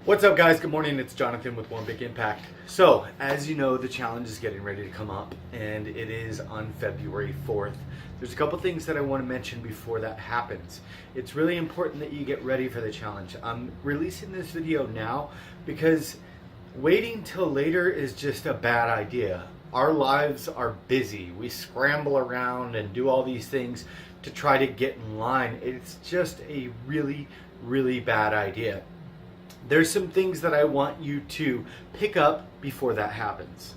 What's up, guys? Good morning. It's Jonathan with One Big Impact. So, as you know, the challenge is getting ready to come up, and it is on February 4th. There's a couple things that I want to mention before that happens. It's really important that you get ready for the challenge. I'm releasing this video now because waiting till later is just a bad idea. Our lives are busy. We scramble around and do all these things to try to get in line. It's just a really, really bad idea. There's some things that I want you to pick up before that happens.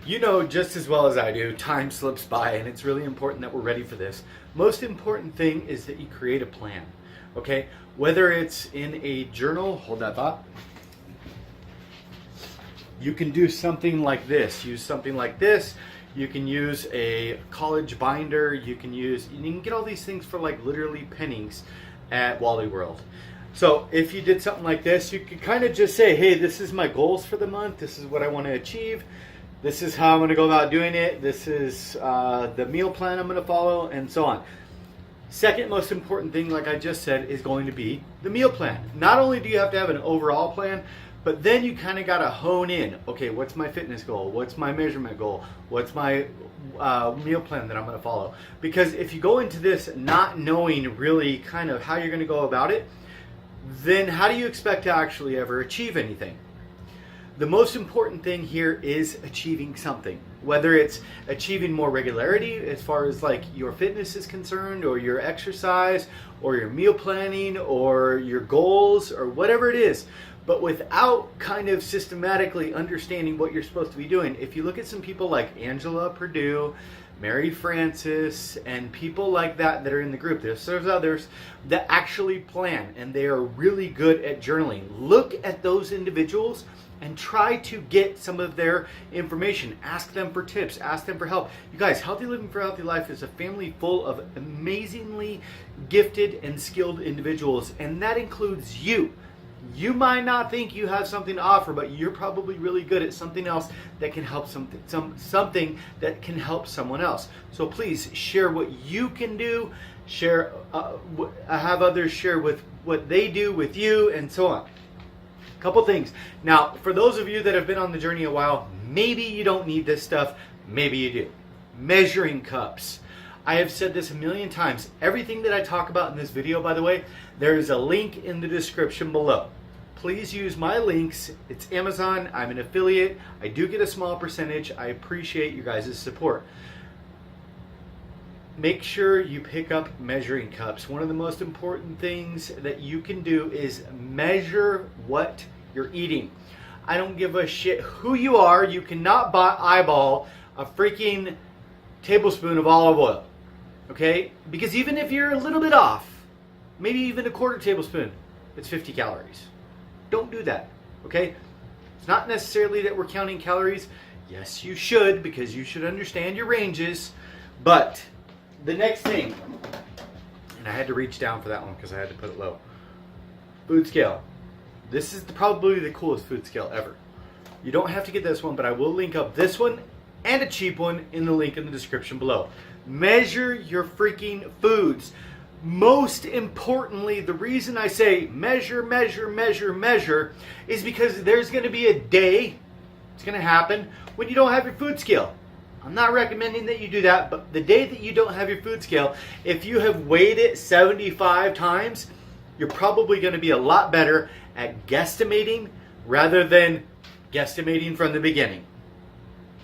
You know just as well as I do, time slips by, and it's really important that we're ready for this. Most important thing is that you create a plan, okay? Whether it's in a journal, hold that thought. You can do something like this. Use something like this. You can use a college binder. You can get all these things for like literally pennies at Wally World. So if you did something like this, you could kind of just say, hey, this is my goals for the month. This is what I want to achieve. This is how I'm going to go about doing it. This is the meal plan I'm going to follow, and so on. Second most important thing, like I just said, is going to be the meal plan. Not only do you have to have an overall plan, but then you kind of got to hone in. Okay, what's my fitness goal? What's my measurement goal? What's my meal plan that I'm going to follow? Because if you go into this not knowing really kind of how you're going to go about it, then how do you expect to actually ever achieve anything? The most important thing here is achieving something. Whether it's achieving more regularity as far as like your fitness is concerned, or your exercise, or your meal planning, or your goals, or whatever it is. But without kind of systematically understanding what you're supposed to be doing. If you look at some people like Angela Purdue, Mary Frances, and people like that that are in the group, there's others that actually plan, and they are really good at journaling. Look at those individuals and try to get some of their information. Ask them for tips, ask them for help. You guys, Healthy Living for a Healthy Life is a family full of amazingly gifted and skilled individuals, and that includes you. You might not think you have something to offer, but you're probably really good at something else that can help something that can help someone else. So please share what you can do. Share, have others share with what they do with you, and so on. Couple things. Now, for those of you that have been on the journey a while, maybe you don't need this stuff. Maybe you do. Measuring cups. I have said this a million times. Everything that I talk about in this video, by the way, there is a link in the description below. Please use my links. It's Amazon. I'm an affiliate. I do get a small percentage. I appreciate you guys' support. Make sure you pick up measuring cups. One of the most important things that you can do is measure what you're eating. I don't give a shit who you are. You cannot eyeball a freaking tablespoon of olive oil. Okay? Because even if you're a little bit off, maybe even a quarter tablespoon, it's 50 calories. Don't do that. Okay? It's not necessarily that we're counting calories. Yes, you should, because you should understand your ranges. But the next thing, and I had to reach down for that one because I had to put it low. Food scale. This is probably the coolest food scale ever. You don't have to get this one, but I will link up this one and a cheap one in the link in the description below. Measure your freaking foods. Most importantly, the reason I say measure, measure, measure, measure is because there's going to be a day, it's going to happen, when you don't have your food scale. I'm not recommending that you do that, but the day that you don't have your food scale, if you have weighed it 75 times, you're probably going to be a lot better at guesstimating rather than guesstimating from the beginning.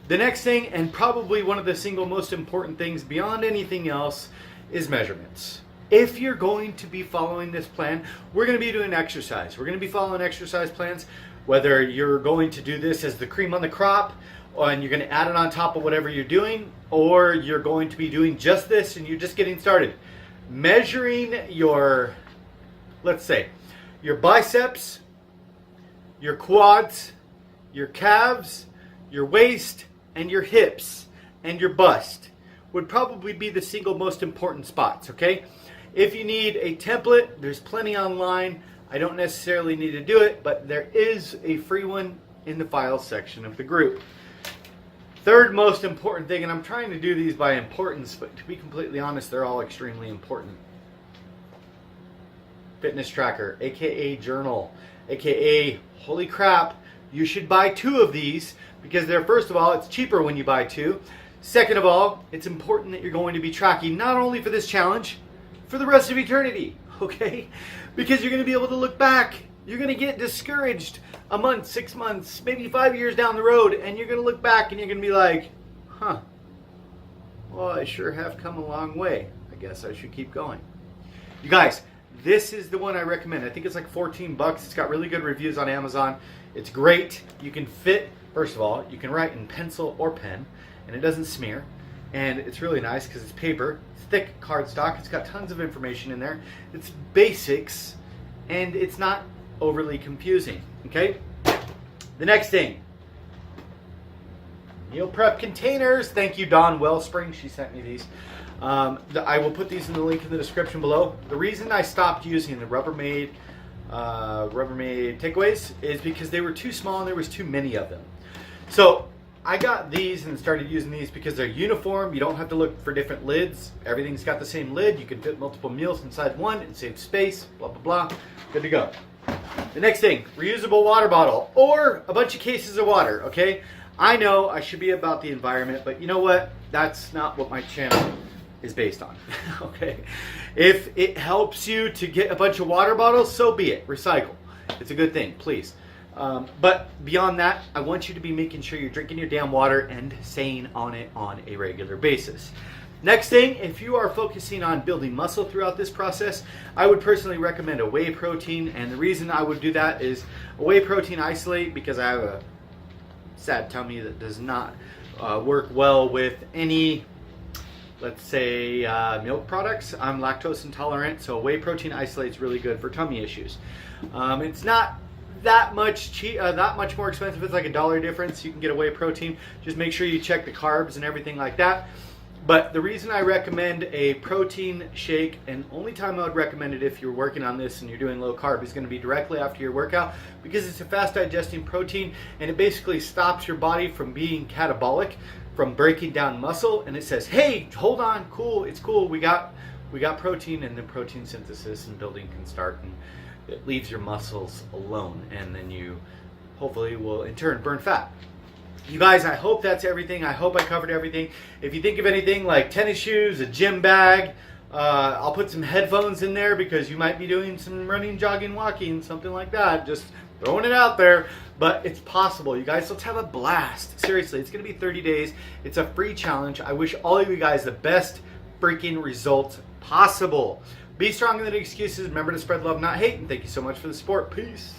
The next thing, and probably one of the single most important things beyond anything else, is measurements. If you're going to be following this plan, we're going to be doing exercise. We're going to be following exercise plans, whether you're going to do this as the cream on the crop, and you're going to add it on top of whatever you're doing, or you're going to be doing just this and you're just getting started. Measuring your, let's say, your biceps, your quads, your calves, your waist, and your hips, and your bust would probably be the single most important spots, okay? If you need a template, there's plenty online. I don't necessarily need to do it, but there is a free one in the files section of the group. Third most important thing, and I'm trying to do these by importance, but to be completely honest, they're all extremely important. fitness tracker, aka journal, aka holy crap, you should buy 2 of these because they're, first of all, it's cheaper when you buy 2. Second of all, it's important that you're going to be tracking not only for this challenge, for the rest of eternity, okay? Because you're going to be able to look back. You're going to get discouraged a month, 6 months, maybe 5 years down the road, and you're going to look back and you're going to be like, huh, well, I sure have come a long way. I guess I should keep going. You guys, this is the one I recommend. I think it's like $14. It's got really good reviews on Amazon. It's great. You can fit, first of all, you can write in pencil or pen, and it doesn't smear. And it's really nice because it's paper. It's thick cardstock. It's got tons of information in there. It's basics, and it's not overly confusing. Okay? The next thing. Meal prep containers. Thank you, Dawn Wellspring. She sent me these. I will put these in the link in the description below. The reason I stopped using the Rubbermaid takeaways is because they were too small and there was too many of them. So I got these and started using these because they're uniform. You don't have to look for different lids. Everything's got the same lid. You can fit multiple meals inside one and save space. Blah, blah, blah. Good to go. The next thing, reusable water bottle or a bunch of cases of water, okay? I know I should be about the environment, but you know what? That's not what my channel is based on, okay? If it helps you to get a bunch of water bottles, so be it. Recycle. It's a good thing, please. But beyond that, I want you to be making sure you're drinking your damn water and staying on it on a regular basis. Next thing, if you are focusing on building muscle throughout this process, I would personally recommend a whey protein. And the reason I would do that is a whey protein isolate, because I have a sad tummy that does not work well with any, let's say, milk products. I'm lactose intolerant, so whey protein isolate is really good for tummy issues. It's not that much more expensive. It's like $1 difference. You can get a whey protein. Just make sure you check the carbs and everything like that. But the reason I recommend a protein shake, and only time I would recommend it if you're working on this and you're doing low carb, is going to be directly after your workout, because it's a fast digesting protein and it basically stops your body from being catabolic, from breaking down muscle. And it says, hey, hold on, cool, it's cool, we got protein, and then protein synthesis and building can start, and it leaves your muscles alone, and then you hopefully will in turn burn fat. You guys, I hope that's everything. I hope I covered everything. If you think of anything like tennis shoes, a gym bag, I'll put some headphones in there because you might be doing some running, jogging, walking, something like that. Just throwing it out there. But it's possible. You guys, let's have a blast. Seriously, it's going to be 30 days. It's a free challenge. I wish all of you guys the best freaking results possible. Be stronger than excuses. Remember to spread love, not hate. And thank you so much for the support. Peace.